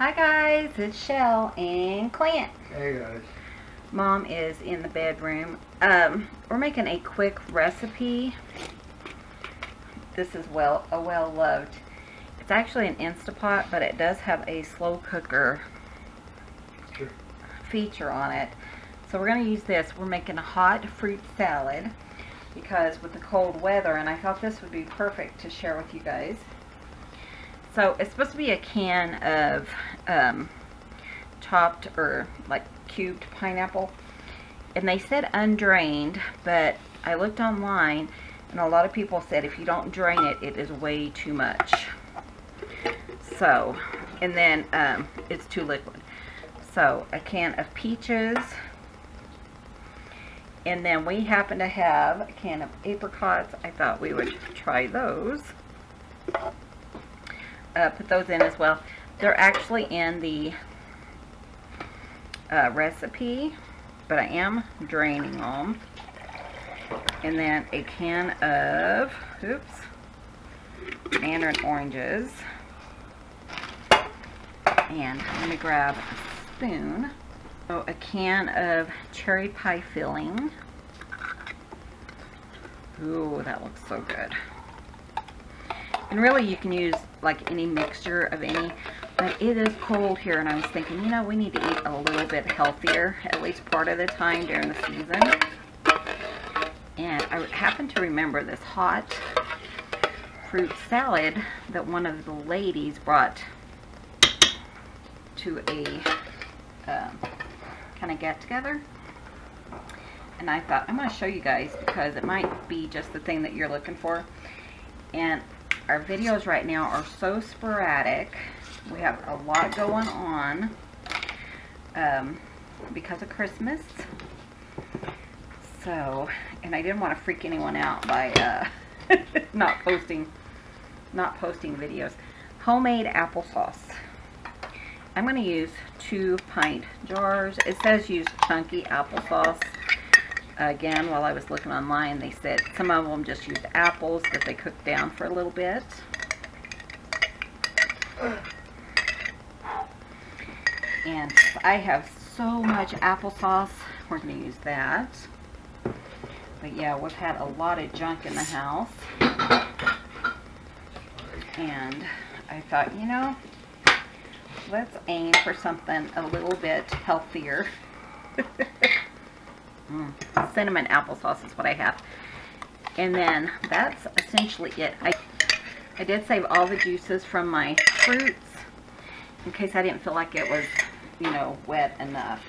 Hi guys, it's Shell and Clint. Hey guys. Mom is in the bedroom. We're making a quick recipe. This is a well-loved. It's actually an Instapot, but it does have a slow cooker feature on it. So we're going to use this. We're making a hot fruit salad because with the cold weather, and I thought this would be perfect to share with you guys. So it's supposed to be a can of chopped or like cubed pineapple, and they said undrained, but I looked online and a lot of people said if you don't drain it, it is way too much. So, and then it's too liquid. So a can of peaches, and then we happen to have a can of apricots. I thought we would try those. Put those in as well. They're actually in the recipe, but I am draining them. And then a can of mandarin oranges. And let me grab a spoon. So a can of cherry pie filling. Ooh, that looks so good. And really you can use like any mixture of any, but it is cold here, and I was thinking, you know, we need to eat a little bit healthier, at least part of the time during the season. And I happen to remember this hot fruit salad that one of the ladies brought to a kind of get-together. And I thought, I'm going to show you guys because it might be just the thing that you're looking for. And our videos right now are so sporadic. We have a lot going on because of Christmas. So, and I didn't want to freak anyone out by not posting videos. Homemade applesauce. I'm going to use 2 pint jars. It says use chunky applesauce. Again, while I was looking online, they said some of them just used apples that they cooked down for a little bit. And I have so much applesauce, we're going to use that. But yeah, we've had a lot of junk in the house. And I thought, you know, let's aim for something a little bit healthier. Cinnamon applesauce is what I have. And then that's essentially it. I did save all the juices from my fruits in case I didn't feel like it was, you know, wet enough.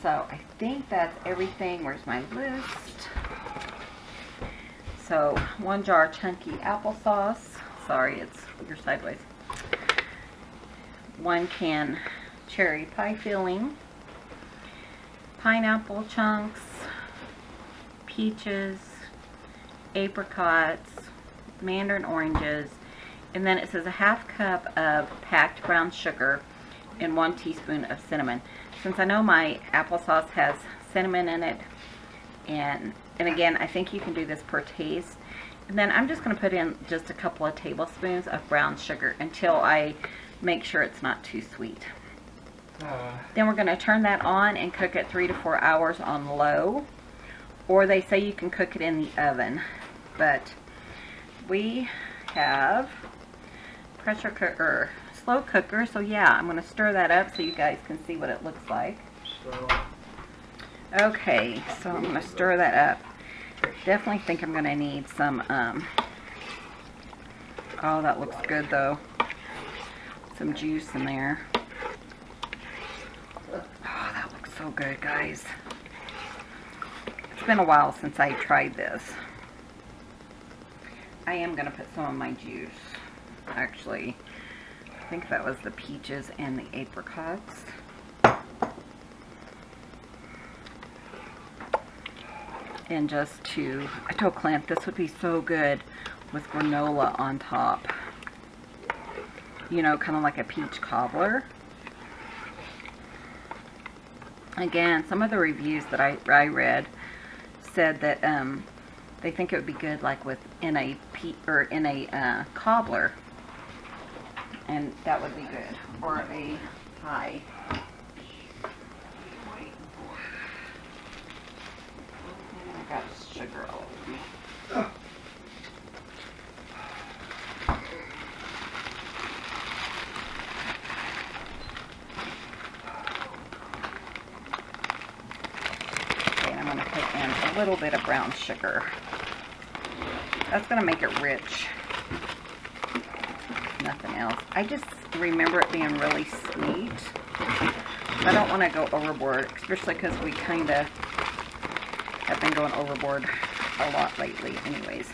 So I think that's everything. Where's my list? So 1 jar chunky applesauce. Sorry, you're sideways. 1 can cherry pie filling. Pineapple chunks, peaches, apricots, mandarin oranges, and then it says a 1/2 cup of packed brown sugar and 1 teaspoon of cinnamon. Since I know my applesauce has cinnamon in it, and again, I think you can do this per taste. And then I'm just going to put in just a couple of tablespoons of brown sugar until I make sure it's not too sweet. Then we're going to turn that on and cook it 3 to 4 hours on low. Or they say you can cook it in the oven. But we have pressure cooker, slow cooker. So yeah, I'm going to stir that up so you guys can see what it looks like. Okay, so I'm going to stir that up. Definitely think I'm going to need some, oh, that looks good though. Some juice in there. Oh, that looks so good, guys. It's been a while since I tried this. I am going to put some of my juice. Actually, I think that was the peaches and the apricots. And just I told Clint this would be so good with granola on top. You know, kind of like a peach cobbler. Again, some of the reviews that I read said that they think it would be good like in a cobbler. And that would be good. Or a pie. I got sugar all over me. Okay, and I'm going to put in a little bit of brown sugar. That's going to make it rich. Nothing else. I just remember it being really sweet. I don't want to go overboard, especially because we kind of have been going overboard a lot lately anyways.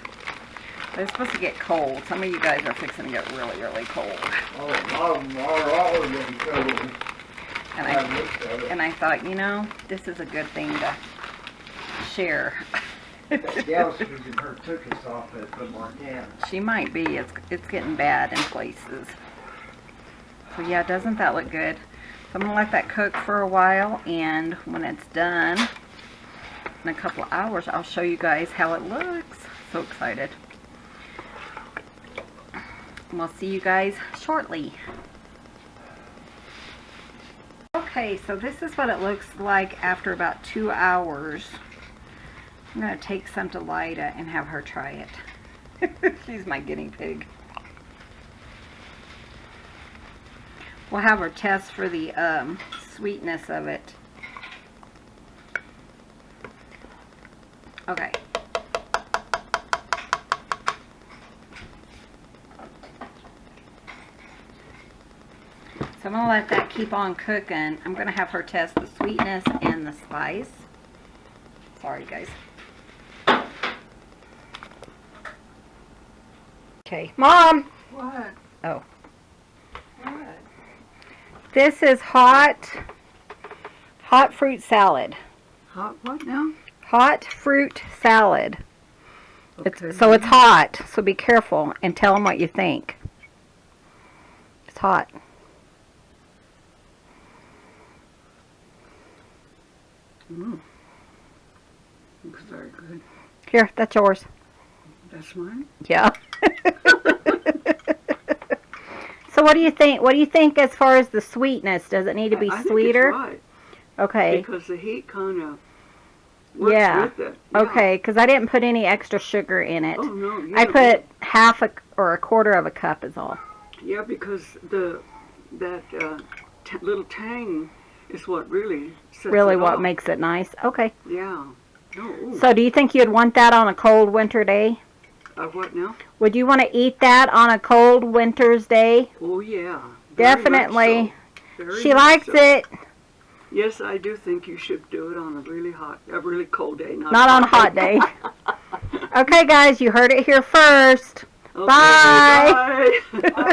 But it's supposed to get cold. Some of you guys are fixing to get really, really cold. Oh, mom, all of them cold. And I thought, you know, this is a good thing to share. That gal's freezing her cookies off at the Montana. She might be. It's getting bad in places. So yeah, doesn't that look good? So I'm going to let that cook for a while, and when it's done, in a couple of hours, I'll show you guys how it looks. So excited. And we'll see you guys shortly. Okay, so this is what it looks like after about 2 hours. I'm going to take some to Lida and have her try it. She's my guinea pig. We'll have her test for the sweetness of it. Okay. So I'm going to let that keep on cooking. I'm going to have her test the sweetness and the spice. Sorry, guys. Okay. Mom! What? Oh. What? This is hot fruit salad. Hot what now? Hot fruit salad. Okay. So it's hot, so be careful and tell them what you think. It's hot. Looks very good. Here, that's yours. That's mine? Yeah. So what do you think? What do you think as far as the sweetness? Does it need to be I sweeter? think it's right. Okay. Because the heat kind of works with it. Yeah. Okay, because I didn't put any extra sugar in it. Oh, no. You I don't- put half or a quarter of a cup is all. Yeah, because that little tang is what really sets Really it what off. makes it nice. Okay. Yeah. Oh, So do you think you'd want that on a cold winter day? what now? Would you want to eat that on a cold winter's day? Oh, yeah. Very Definitely. much so. Very She much likes so. it. Yes, I do think you should do it on a really cold day. Not on a hot day. Okay, guys, you heard it here first. Okay, Bye. bye.